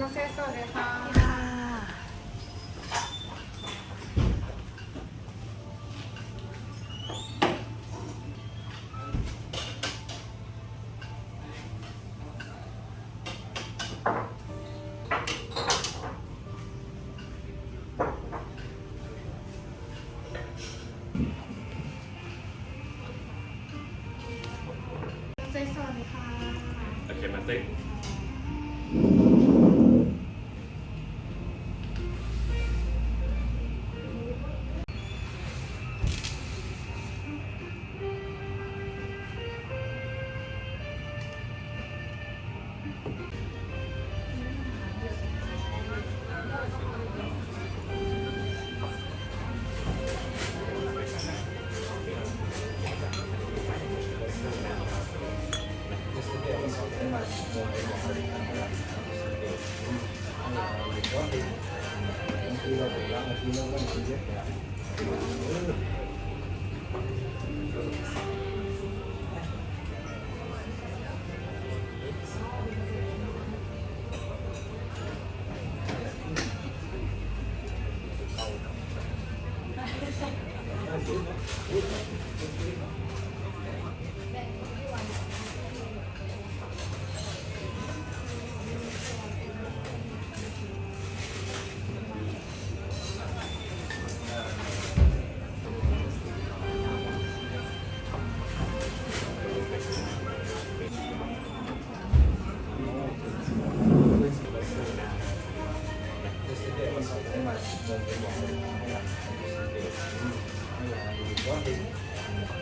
มาเซสวัสดีค่ะเซสวัสดีค่ะโอเคมาติ๊ก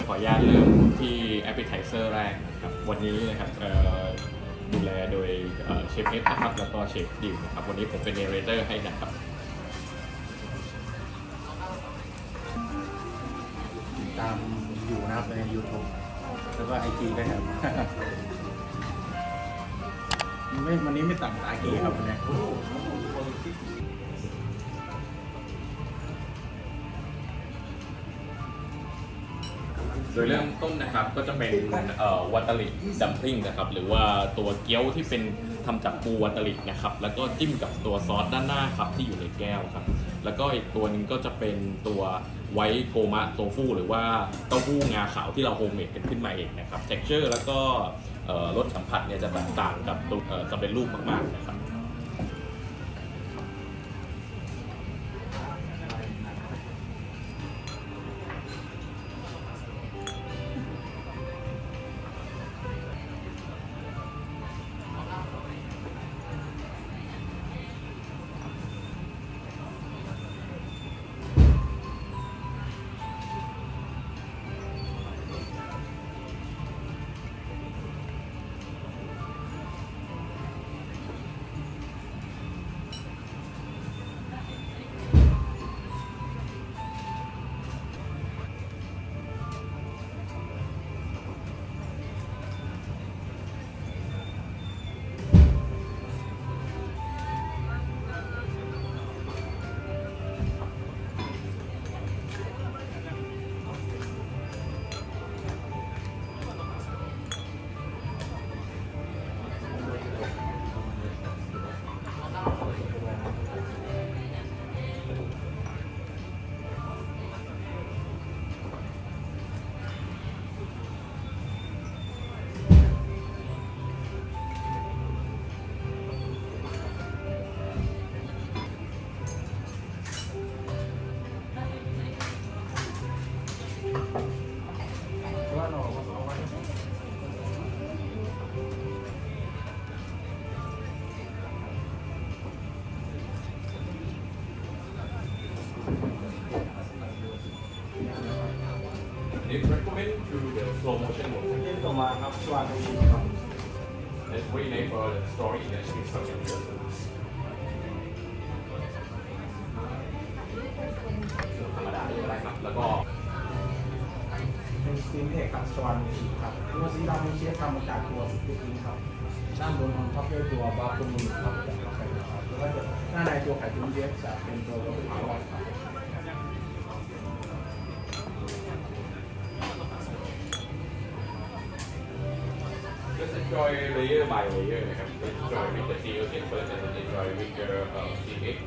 ขออนุญาตเริ่มที่ appetizer แรกนะครับวันนี้นะครับดูแลโดยเชฟเอฟนะครับแล้วก็เชฟดิวนะครับวันนี้ผมเป็นเนเรเตอร์ให้นะครับติดตามอยู่นะครับใน YouTube แล้วก็ IG ด้วยครับ วันนี้ไม่ต่ำตาเกครับวันนี้ โดยเริ่มต้นนะครับก็จะเป็นวัตาลิดัมพลิงนะครับหรือว่าตัวเกี๊ยวที่เป็นทำจากปูวัตาลินะครับแล้วก็จิ้มกับตัวซอสด้านหน้าครับที่อยู่ในแก้วครับแล้วก็อีกตัวนึงก็จะเป็นตัวไวท์โกมะโตฟูหรือว่าเต้าหู้งาขาวที่เราโฮมเมดกันขึ้นมาเองนะครับ texture แล้วก็รสสัมผัสเนี่ยจะแตกต่างกับตัวจะเป็นรูปมากๆนะครับrecommend to the slow motion mode ต่อมาครับสวัสดีครับ Let's wait for the story that is coming ธรรมดาก็ได้ครับแล้วก็ เป็นสตีมเทคกับสวานสีครับตัวสีดำเป็นเชฟทำมาจากตัวสติ๊กครับด้านบนของท็อปด้วยตัวบาฟูมูครับจากไข่ครับแล้วก็ด้านในตัวไข่ตุ้มเย็บจะเป็นตัวรสขาวครับ Just enjoy layer by layer นะครับ enjoy with the seal in first and then enjoy with the CX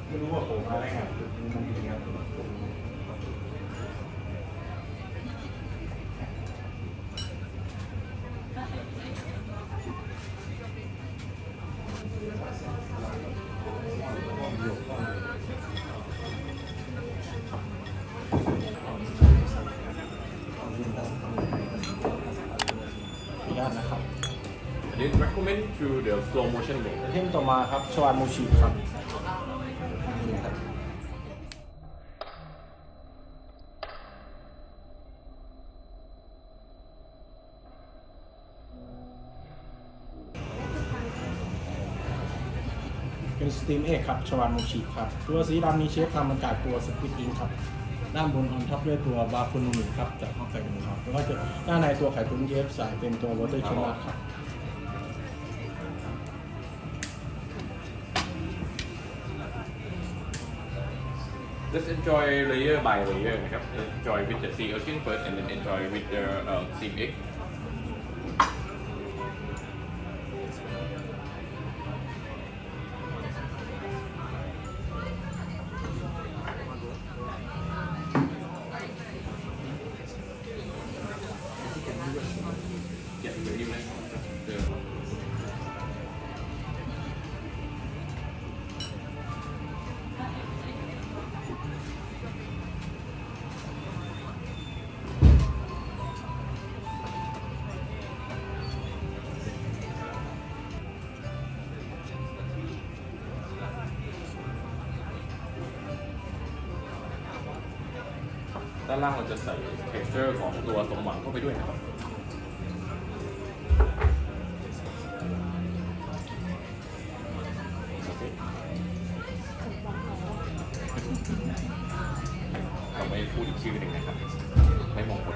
ไม่รู้ว่าผมมาได้ไงมันดีครับยอดนะครับ อันนี้ recommend to the slow motion mode เทมต่อมาครับชวานมูชิครับนี่ครับเป็นสตรีมเอกครับชวานมูชิครับตัวสีดำนี้เชฟทำมาจากตัวสควิดอิงครับด้านบนออนท็อปด้วยตัวบาฟูนูครับจากห้องไก่หมูครับแล้วก็จะด้านในตัวไข่ตุ๋นเย็บสายเป็นตัววอเตอร์ชิลล์ครับ Just enjoy layer by layer นะครับ enjoy with the sea urchin first and then enjoy with the sea egg เก็บไว้ดีไหมด้านล่างเราจะใส่ texture ของตัวสมหวังเข้าไปด้วยนะครับเราไม่พูดอีกชื่อหนึ่งนะครับไม่มงคล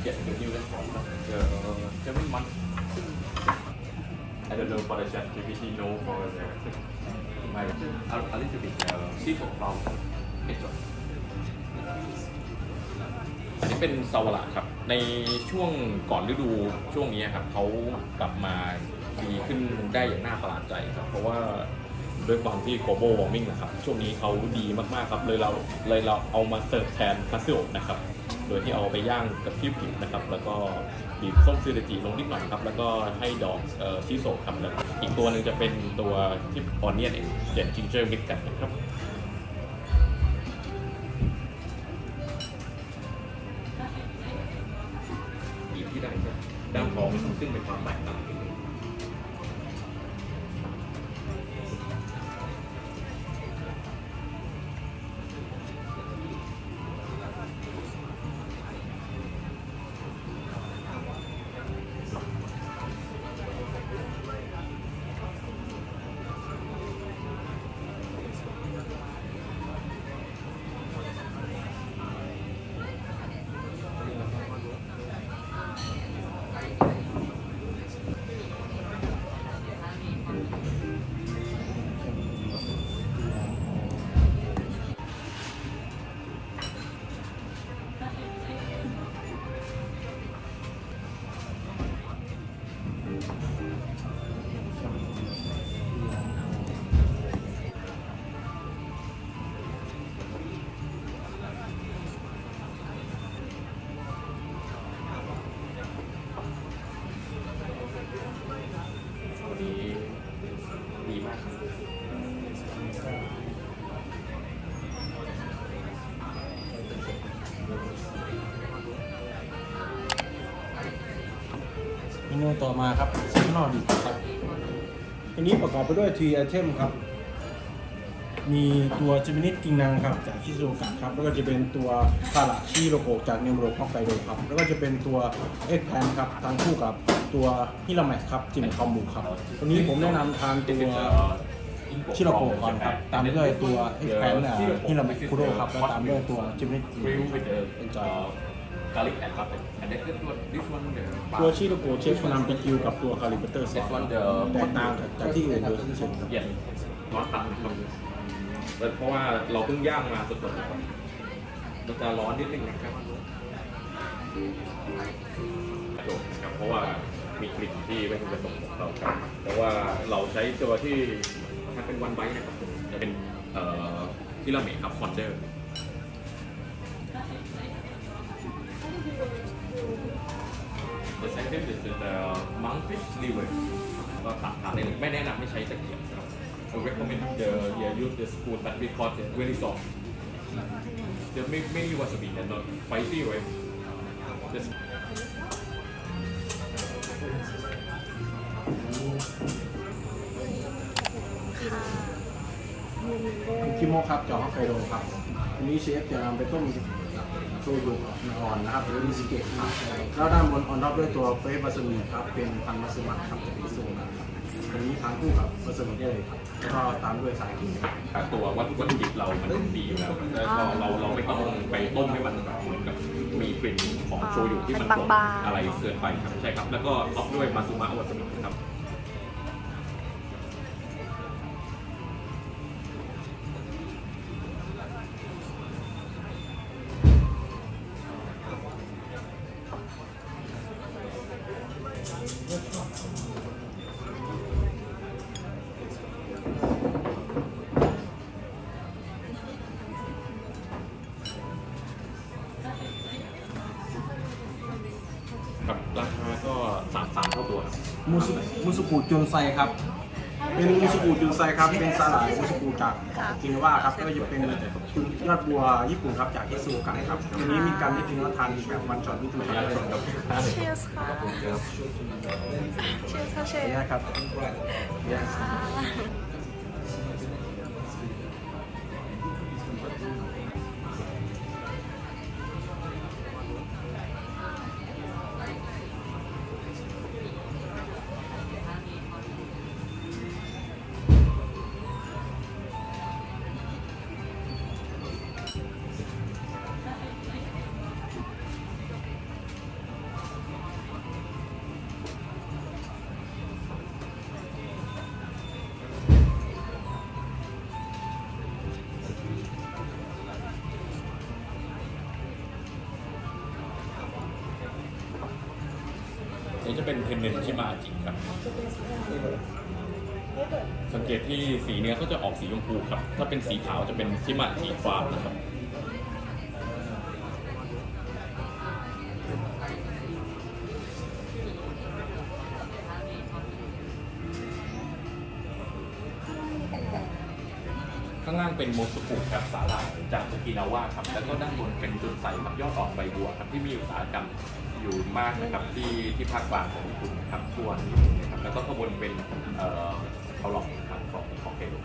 Get the new restaurant seven months. I don't know for the chef GPT know for the my a little bit seafood from Metro อันนี้เป็นซาวาระครับ ในช่วงก่อนฤดูช่วงนี้ครับเขากลับมาดีขึ้นได้อย่างน่าประหลาดใจครับ เพราะว่าด้วยความที่ global warming นะครับ ช่วงนี้เขาดีมากๆครับเลยเราเอามาเสิร์ฟแทนคาซิโอนะครับ โดยที่เอาไปย่างกับที่ผิวนะครับ แล้วก็บีบส้มซีเรจิลงนิดหน่อยครับ แล้วก็ให้ดอกชิโซะครับแล้วอีกตัวหนึ่งจะเป็นตัวที่ออนเนียนเองเจนจิงเจอร์มิกกันนะครับบีบที่ได้ครับด้านท้องซึ่งเป็นความแตกต่างกัน ต่อมาครับซีซันนอลดิครับอันนี้ประกอบไปด้วย 3 ไอเทมครับมีตัวจิมินิกิงนังครับจากชิซูกะครับแล้วก็จะเป็นตัวคาราชิโรโกะจากเนมโรฮอกไกโดครับแล้วก็จะเป็นตัวเอ็กแพนครับทานคู่กับตัวฮิราแมะครับจิมคอมบุครับวันนี้ผมแนะนำทานตัวชิโรโกะก่อนครับตามด้วยตัวเอ็กแพนฮิราแมะคุโร่ครับแล้วตามด้วยตัวจิมินิกิง grill with the Enjoy. garlic and butter and then this one the ตัวชิโรโกะเชฟนำไปกิวกับตัวคาลิเบเตอร์ซอ this ส one the แตกต่างจากที่อื่นโดยสิ้นเชิงครับ yes ร้อนตัดนะครับเพราะว่าเราเพิ่งย่างมาสดๆนะครับมันจะร้อนนิดนึงนะครับโดดนะครับเพราะว่ามีกลิ่นที่ไม่ถูกผสมของเราครับแต่ว่าเราใช้ตัวที่มันเป็นวันไบต์นะครับจะเป็นที่เราเมคครับคอนเดอร์ The second is the monkfish liver ก็ตัดทานได้เลยไม่แนะนำให้ใช้ตะเกียบนะครับ I recommend use the spoon but because it's very soft the mainly wasabi and not spicy right just คิโมะครับจากฮอกไกโดครับอันนี้เชฟจะนำไปต้มโชยุอ่อนนะครับหรือมิสเกะครับแล้วด้านบนออนท็อปด้วยตัวเฟสบาสมิครับเป็นพันธุ์มัสมั่นครับจากอิโซนะครับอันนี้ทานคู่กับบาสมิได้เลยครับแล้วก็ตามด้วยสาเก ตัววัตถุดิบเรามันดีอยู่แล้วแล้วก็เราไม่ต้องไปต้มให้มันแบบเหมือนกับมีกลิ่นของโชยุที่มันกลบอะไรเกินไปครับใช่ครับแล้วก็ท็อปด้วยมาซุมะวาซาบิครับครับราคาก็3 เท่าตัวครับ มูสุกุจุนไซครับเป็นมูสุกุจุนไซครับเป็นสาหร่ายมูสุกุจากกินาวาครับแล้วก็จะเป็นยอดบัวญี่ปุ่นครับจากฮิซูกะครับอันนี้มีการนิดนึงว่าทานแบบวันช็อตนิดนึงครับ Cheers ค่ะ Cheers ค่ะเชฟ นี่ครับ Yes นี่จะเป็นเทนเนนชิมาจิครับ สังเกตที่สีเนื้อก็จะออกสีชมพูครับ ถ้าเป็นสีขาวจะเป็นชิมาจิฟาร์มนะครับ ข้างล่างเป็นโมสุกุกับสาหร่ายจากโอกินาวาครับ แล้วก็ด้านบนเป็นจุดใสครับยอดออกใบบัวครับที่มีอุตสาหกรรมอยู่มากนะครับที่ภาคกลางของญี่ปุ่นนะครับทั่วญี่ปุ่นนะครับแล้วก็ข้างบนเป็นเขาหลอกครับของฮอกไกโด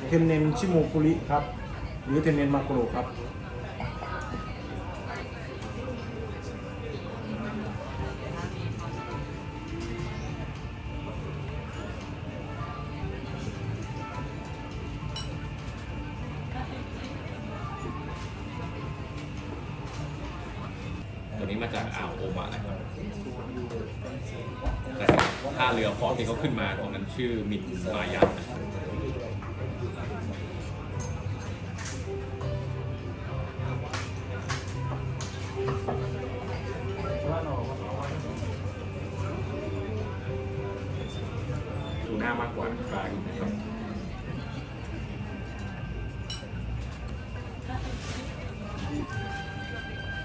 เทนเนนชิโมคุริครับหรือเทนเนนมาโกโรครับตัวนี้มาจากอ่าวโอมะนะครับแต่ท่าเรือพอร์ตที่เขาขึ้นมาตรงนั้นชื่อมินมายันนะครับดูหน้ามากกว่ากลางนะครับ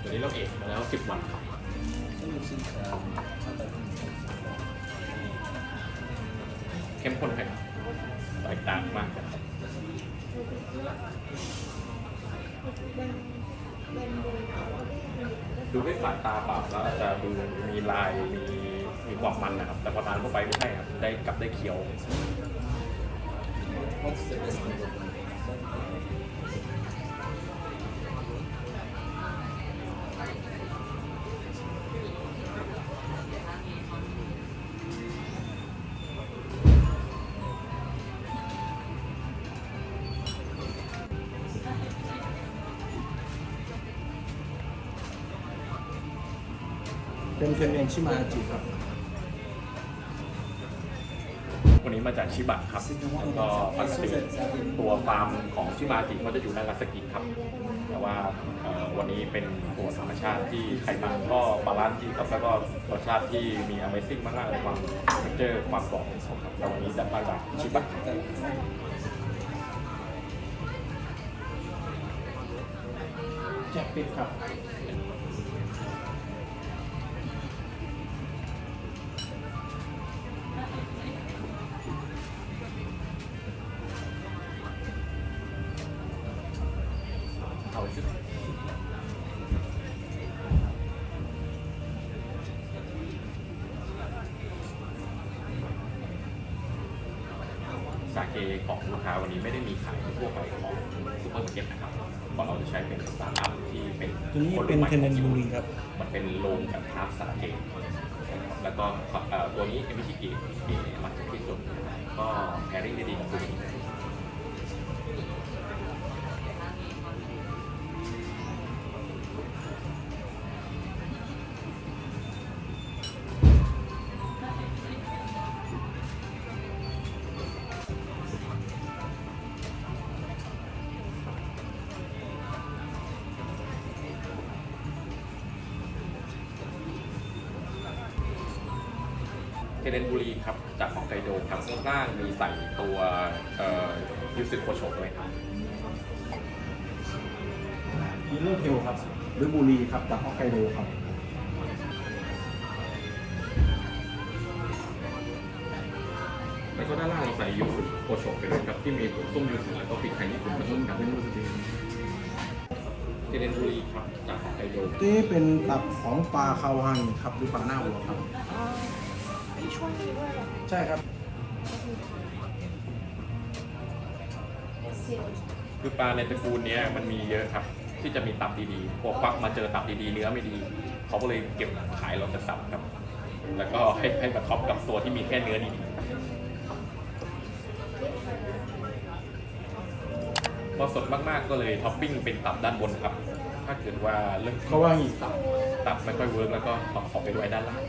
ตัวนี้เราเอกมาแล้ว10 วันครับเข้มข้นไปครับแตกต่างมากครับดูด้วยสายตาเปล่าแล้วอาจจะดูมีลายมีความมันนะครับ แต่พอทานเข้าไปไม่ใช่ครับได้เคี้ยวเป็นเทนเนนชิมาจิครับ วันนี้มาจากชิบะครับแล้วก็ปกติตัวฟาร์มของชิมาจิก็จะอยู่ในนางาซากิครับแต่ว่าวันนี้เป็นตัวธรรมชาติที่ไขมันก็บาลานซ์ดีครับแล้วก็รสชาติที่มี Amazing มากๆเลยความเจอความกรอบครับแต่วันนี้จะมาจากชิบะแจ็คปิดครับ เอาชุดสาเกของลูกค้าวันนี้ไม่ได้มีขายทั่วไปของซูเปอร์มาร์เก็ตนะครับเพราะเราจะใช้เป็นสตาร์ทอัพที่เป็น ตัวนี้เป็นเทนเนนบุรีครับ มันเป็นโรงกับทาร์ฟสาเกแล้วก็ตัวนี้เอมิชิเกะมาจากที่สุดก็แพริ่งได้ดีกับตัวนี้เทเดนบุรีครับจากฮอกไกโดครับข้างล่างมีใส่ตัวยูสึโคโชะด้วยครับ ยีโร่เทลครับหรือบุรีครับจากฮอกไกโดครับ แล้วก็ด้านล่างเราใส่ยูสึโคโชะไปด้วยครับที่มีส้มยูสึแล้วก็พริกไทยญี่ปุ่นผสมกันเป็นมูสตีเทเดนบุรีครับจากฮอกไกโด นี่เป็นตับของปลาคาวฮังครับหรือปลาหน้าวัวครับ มีช่วงนี้ด้วยเหรอ ใช่ครับ คือปลาในตระกูลนี้มันมีเยอะครับที่จะมีตับดีๆพอควักมาเจอตับดีๆเนื้อไม่ดีเขาก็เลยเก็บขายเราจะตับครับ แล้วก็ให้มาท็อปกับตัวที่มีแค่เนื้อดีๆพอสดมากๆก็เลยท็อปปิ้งเป็นตับด้านบนครับ ถ้าเกิดว่าเรื่อง เขาว่าอีก ตับไม่ค่อยเวิร์กแล้วก็ขอไปไว้ด้านล่าง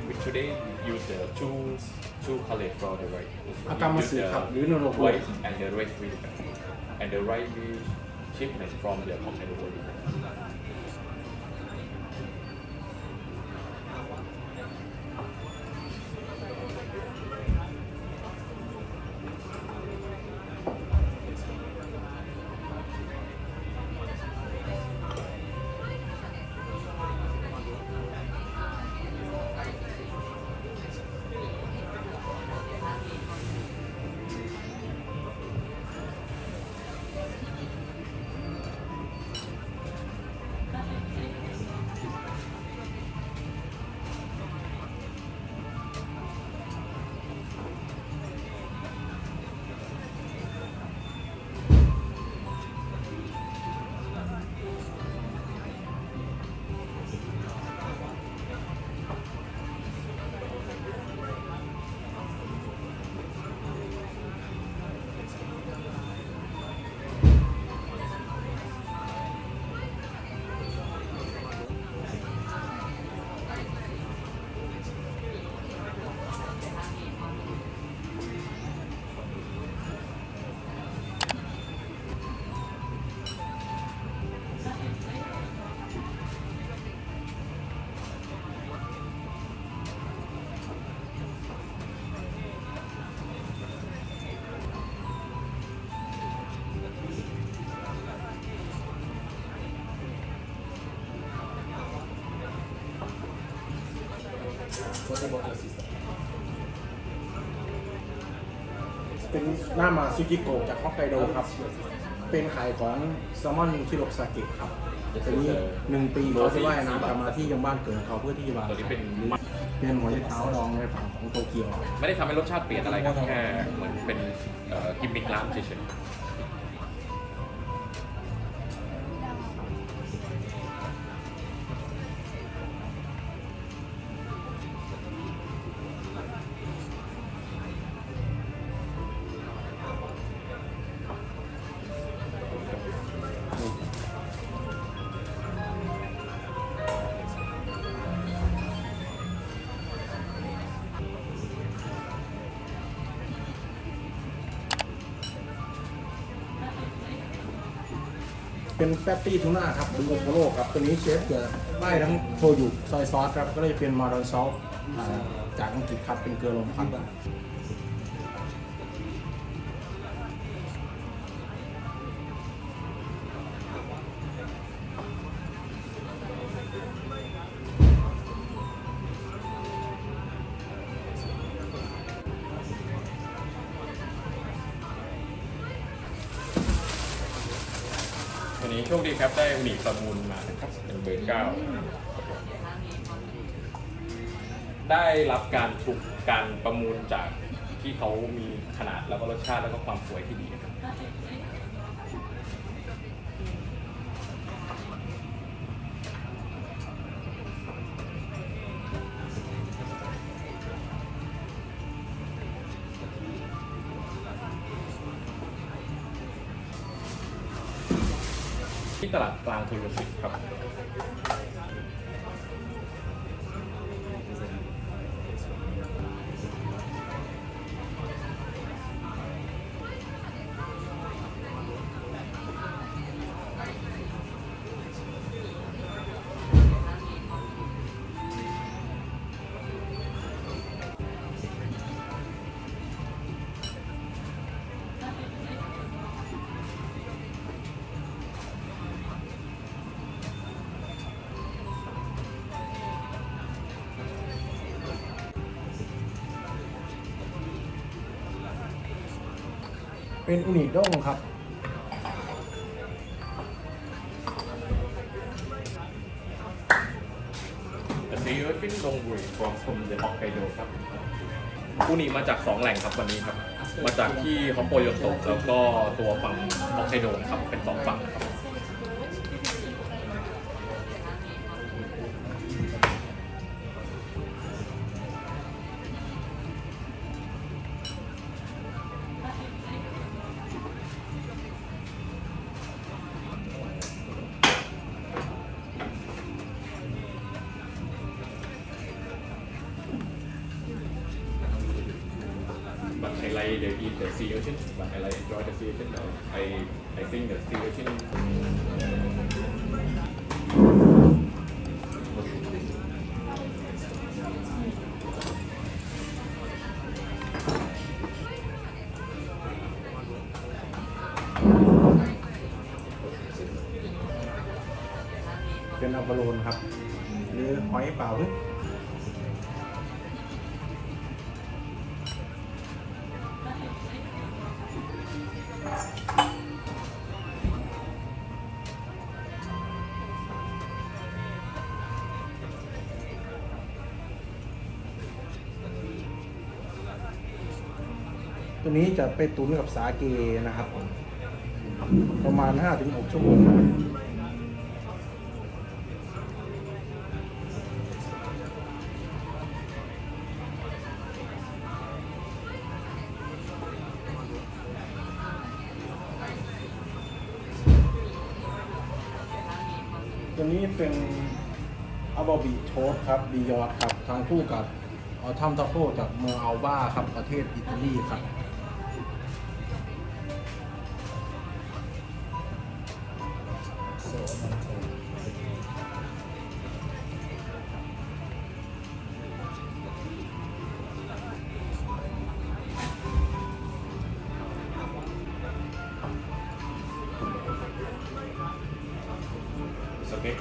we today use the two color for the rice. อากามาสึครับหรือโนโรโกะ White and the red we and the rice we shipment from the Hokkaido. เป็นหน้ามาซึกิโกะจากฮอกไกโดครับ เป็นขายของแซลมอนชิโรซาเกะครับตัวนี้1 ปีเขาจะว่ายน้ำกลับมาที่ยังบ้านเกิดของเขาเพื่อที่จะมา ตัวนี้เป็น เป็นหัวใจเท้าดองในฝั่งของโตเกียว ไม่ได้ทำให้รสชาติเปลี่ยนอะไรครับแค่เหมือนเป็นกิมมิคร้านเฉยเป็นแฟตตี้ทูน่าครับดูโอโทโร่ครับตัวนี้เชฟจะได้ทั้งโชยุซอยซอสครับก็เลยเป็นมารอนซอสจากอังกฤษครับเป็นเกลือลมควันวันนี้โชคดีครับได้อุนิประมูลมานะครับเป็นเบอร์ 9 ได้รับการถูกการประมูลจากที่เขามีขนาดแล้วก็รสชาติแล้วก็ความสวยที่ดีครับที่ตลาดกลางทุรสิกครับเป็นอุนิด้งครับ The sea urchin donguri from the Hokkaido ครับอุนิมาจาก 2 แหล่งครับวันนี้ครับ มาจากที่ฮอกโกโยโตะแล้วก็ตัวฝั่งฮอกไกโดนะครับเป็น 2 ฝั่งครับ but I like the eat the sea ocean but I like enjoy the sea ocean I think the sea ocean เป็นอัลบาโลนครับ หรือหอยเปล่าหรือตัวนี้จะไปตุ๋นกับสาเกนะครับ ประมาณ 5-6 ชั่วโมงครับตัวนี้เป็นอาบาบิโชสครับบียอดครับทางคู่กับทัมทาโก้จากเมืองอัลบาครับประเทศอิตาลีครับสเก็ต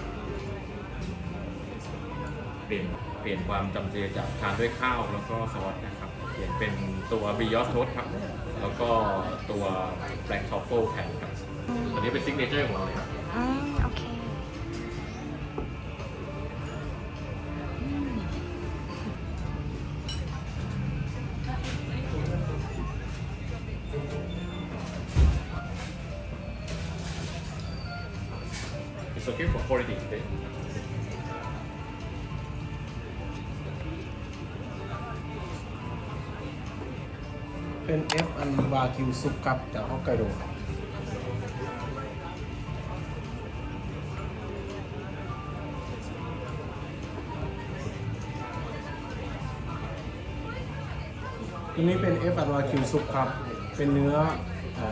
เปลี่ยนความจำเจจากทานด้วยข้าวแล้วก็ซอสนะครับเปลี่ยนเป็นตัวบิยอสโทสครับแล้วก็ตัวแบล็กทรัฟเฟิลแทนครับตัวนี้เป็นซิกเนเจอร์ของเราเลยครับ โอเค It's okay for quality today. เป็น F อันวากิวซุปครับจากฮอกไกโดครับตัวนี้เป็น F อันวากิวซุปครับเป็นเนื้อ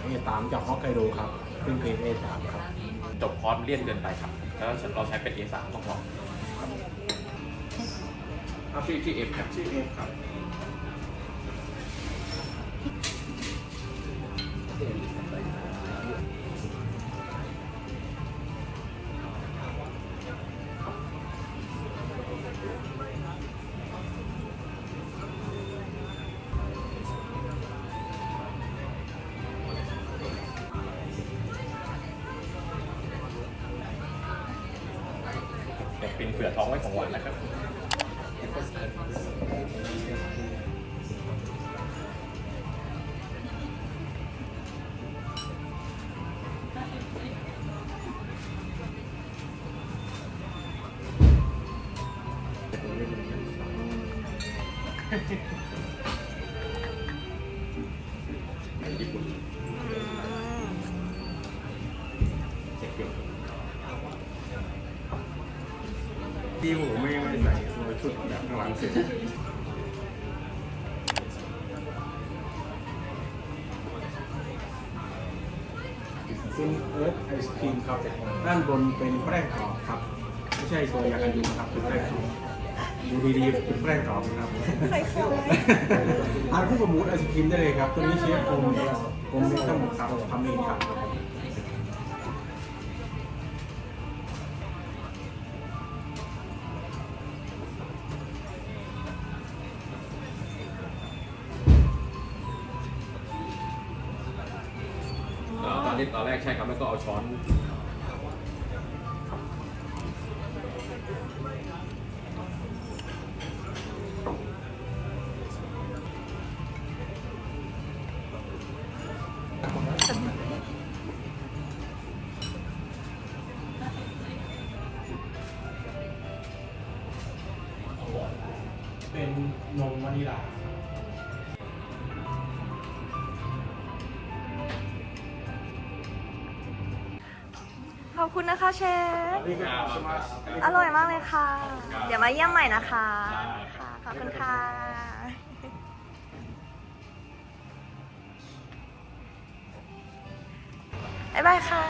A3 จากฮอกไกโดครับเป็นเกรด A3 ครับ จบคอร์สเลี่ยนเกินไปครับ แล้วเราใช้เป็น A3 ต้องลองเอาชื่อ F ครับ ชื่อ F ครับจะปินเผื่อท้องไว้ของหวานนะครับ ญี่ปุ่นเช็คเกี่ยว ที่ผมไม่ใส่ชุดแบบข้างหลังเสร็จเป็นเอิร์ธไอศครีมครับด้านบนเป็นแป้งกรอบครับไม่ใช่ตัวยากันยุงครับเป็นแป้งกรอบดูดีๆเป็นแป้งกรอบครับทานคู่กับหมูไอศครีมได้เลยครับตัวนี้เชฟผมเองทั้งหมดครับทำเองครับตอนแรกใช่ครับแล้วก็เอาช้อนเป็นนมวานิลาขอบคุณนะคะเชฟ นี่ก็สมา อร่อยมากเลยค่ะ เดี๋ยวมาเยี่ยมใหม่นะคะค่ะ ขอบคุณค่ะ บ๊ายบายค่ะ